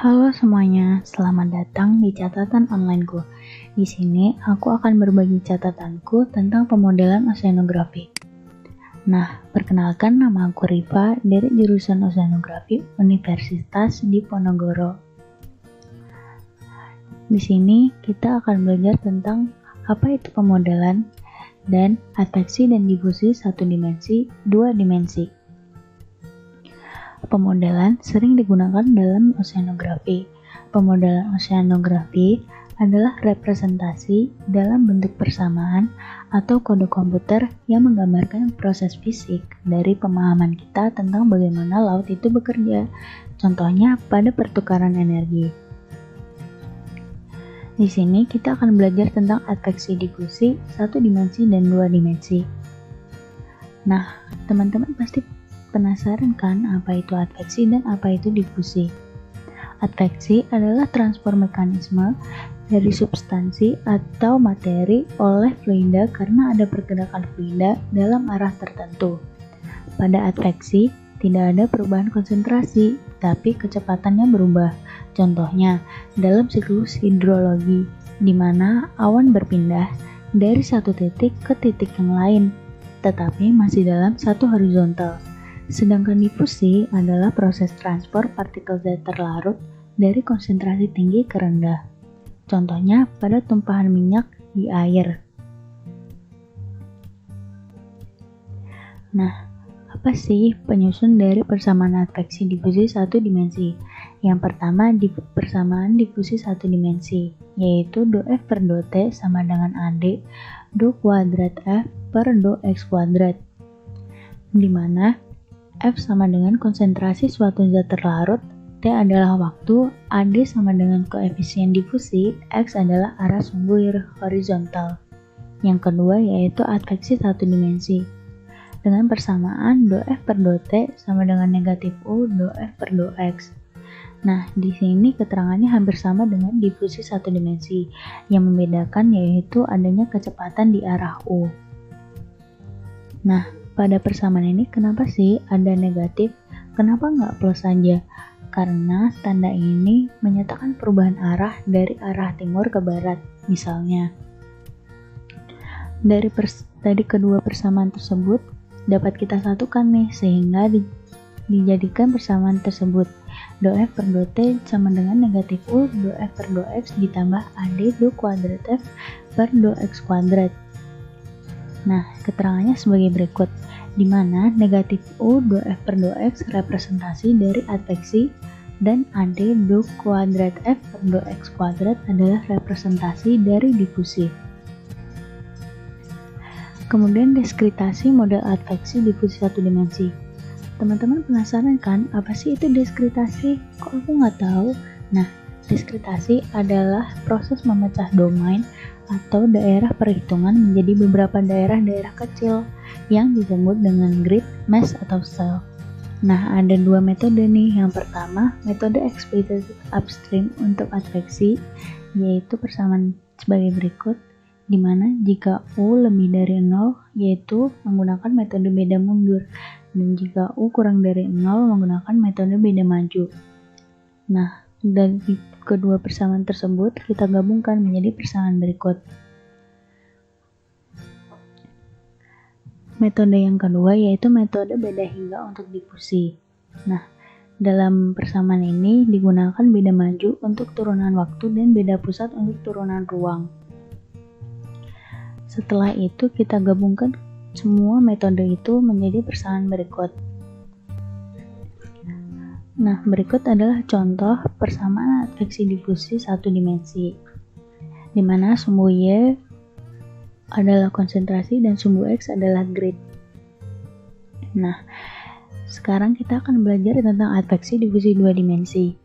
Halo semuanya, selamat datang di catatan onlineku. Di sini aku akan berbagi catatanku tentang pemodelan oceanografi. Nah, perkenalkan nama aku Riva dari jurusan Oceanografi Universitas Diponegoro. Di sini kita akan belajar tentang apa itu pemodelan dan adveksi dan difusi satu dimensi, dua dimensi. Pemodelan sering digunakan dalam oceanografi. Pemodelan oceanografi adalah representasi dalam bentuk persamaan atau kode komputer yang menggambarkan proses fisik dari pemahaman kita tentang bagaimana laut itu bekerja. Contohnya pada pertukaran energi. Di sini kita akan belajar tentang adveksi difusi satu dimensi dan dua dimensi. Nah, teman-teman pasti penasaran kan apa itu adveksi dan apa itu difusi? Adveksi adalah transfer mekanisme dari substansi atau materi oleh fluida karena ada pergerakan fluida dalam arah tertentu. Pada adveksi tidak ada perubahan konsentrasi, tapi kecepatannya berubah. Contohnya, dalam siklus hidrologi, di mana awan berpindah dari satu titik ke titik yang lain, tetapi masih dalam satu horizontal. Sedangkan difusi adalah proses transfer partikel zat terlarut dari konsentrasi tinggi ke rendah. Contohnya pada tumpahan minyak di air. Nah, apa sih penyusun dari persamaan adveksi difusi satu dimensi? Yang pertama, persamaan difusi satu dimensi, yaitu do F per do T sama dengan AD do kuadrat F per do X kuadrat, di mana F sama dengan konsentrasi suatu zat terlarut, T adalah waktu, AD sama dengan koefisien difusi, X adalah arah sumbu horizontal. Yang kedua yaitu adveksi satu dimensi. Dengan persamaan do F per do T sama dengan negatif U do F per do X. Nah, di sini keterangannya hampir sama dengan difusi satu dimensi. Yang membedakan yaitu adanya kecepatan di arah U. Nah, pada persamaan ini kenapa sih ada negatif? Kenapa nggak plus saja? Karena tanda ini menyatakan perubahan arah dari arah timur ke barat. Misalnya, dari kedua persamaan tersebut dapat kita satukan nih sehingga dijadikan persamaan tersebut. Do F per do T sama dengan negatif U do F per do X ditambah AD do kuadrat F per do X kuadrat. Nah, keterangannya sebagai berikut, di mana negatif U do F per do X representasi dari adveksi dan AD do kuadrat F per do X kuadrat adalah representasi dari difusi. Kemudian deskritasi model adveksi difusi satu dimensi. Teman-teman penasaran kan apa sih itu deskritasi? Kok aku nggak tahu? Nah, deskritasi adalah proses memecah domain atau daerah perhitungan menjadi beberapa daerah-daerah kecil yang disebut dengan grid, mesh, atau cell. Nah, ada dua metode nih. Yang pertama, metode explicit upstream untuk adveksi, yaitu persamaan sebagai berikut, di mana jika U lebih dari 0, yaitu menggunakan metode beda mundur, dan jika U kurang dari 0, menggunakan metode beda maju. Nah, dari kedua persamaan tersebut kita gabungkan menjadi persamaan berikut. Metode yang kedua yaitu metode beda hingga untuk difusi. Nah, dalam persamaan ini digunakan beda maju untuk turunan waktu dan beda pusat untuk turunan ruang. Setelah itu kita gabungkan semua metode itu menjadi persamaan berikut. Nah, berikut adalah contoh persamaan adveksi difusi satu dimensi, di mana sumbu Y adalah konsentrasi dan sumbu X adalah grid. Nah, sekarang kita akan belajar tentang adveksi difusi dua dimensi.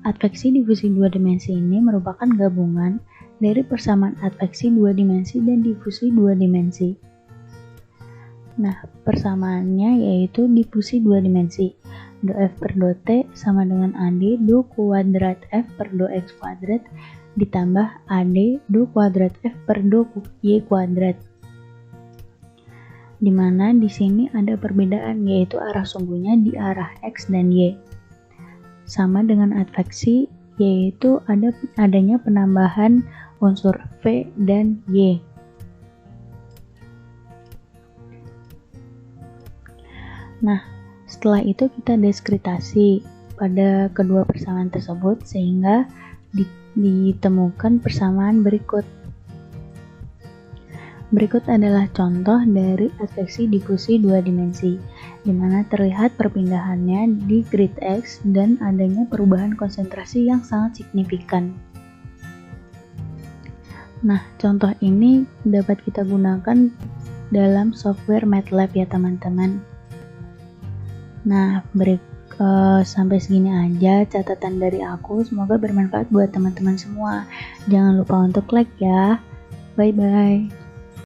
Adveksi difusi dua dimensi ini merupakan gabungan dari persamaan adveksi dua dimensi dan difusi dua dimensi. Nah, persamaannya yaitu difusi dua dimensi. Do F per do T sama dengan AD do kuadrat F per do X kuadrat ditambah AD do kuadrat F per do Y kuadrat. Dimana di sini ada perbedaan yaitu arah sumbunya di arah X dan Y. sama dengan adveksi, yaitu adanya penambahan unsur V dan Y. Nah, setelah itu kita diskretasi pada kedua persamaan tersebut sehingga ditemukan persamaan berikut. Berikut adalah contoh dari adveksi difusi dua dimensi, di mana terlihat perpindahannya di grid X dan adanya perubahan konsentrasi yang sangat signifikan. Nah, contoh ini dapat kita gunakan dalam software MATLAB ya teman-teman. Nah, sampai segini aja catatan dari aku. Semoga bermanfaat buat teman-teman semua. Jangan lupa untuk like ya. Bye-bye.